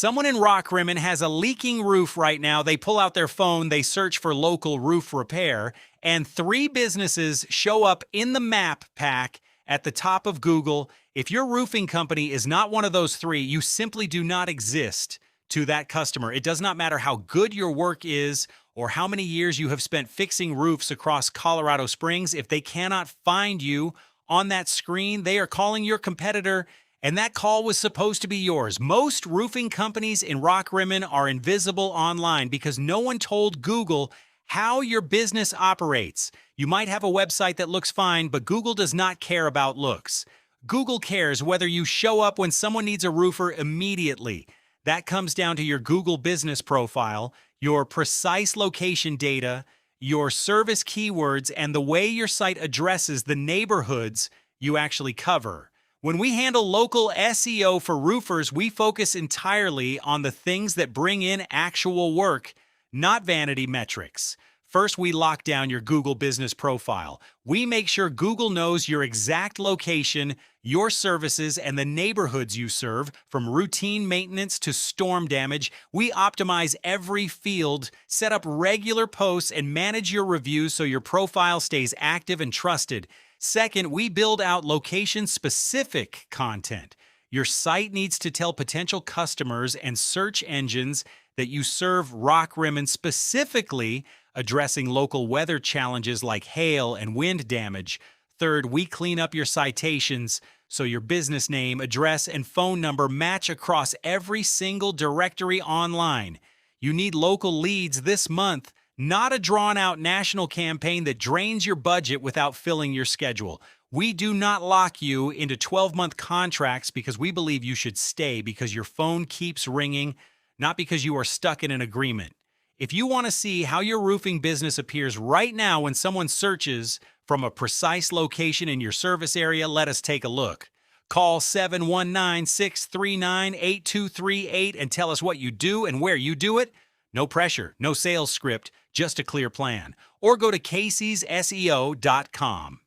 Someone in Rockrimmon has a leaking roof right now. They pull out their phone, they search for local roof repair, and 3 businesses show up in the map pack at the top of Google. If your roofing company is not one of those 3, you simply do not exist to that customer. It does not matter how good your work is or how many years you have spent fixing roofs across Colorado Springs. If they cannot find you on that screen, they are calling your competitor, and that call was supposed to be yours. Most roofing companies in Rockrimmon are invisible online because no one told Google how your business operates. You might have a website that looks fine, but Google does not care about looks. Google cares whether you show up when someone needs a roofer immediately. That comes down to your Google business profile, your precise location data, your service keywords, and the way your site addresses the neighborhoods you actually cover. When we handle local SEO for roofers, we focus entirely on the things that bring in actual work, not vanity metrics. First, we lock down your Google business profile. We make sure Google knows your exact location, your services, and the neighborhoods you serve, from routine maintenance to storm damage. We optimize every field, set up regular posts, and manage your reviews so your profile stays active and trusted. Second, we build out location-specific content. Your site needs to tell potential customers and search engines that you serve Rockrimmon, specifically addressing local weather challenges like hail and wind damage. Third, we clean up your citations so your business name, address, and phone number match across every single directory online. You need local leads this month, not a drawn-out national campaign that drains your budget without filling your schedule. We do not lock you into 12-month contracts because we believe you should stay because your phone keeps ringing, not because you are stuck in an agreement. If you want to see how your roofing business appears right now when someone searches from a precise location in your service area, let us take a look. Call 719-639-8238 and tell us what you do and where you do it. No pressure, no sales script, just a clear plan. Or go to caseysSEO.com.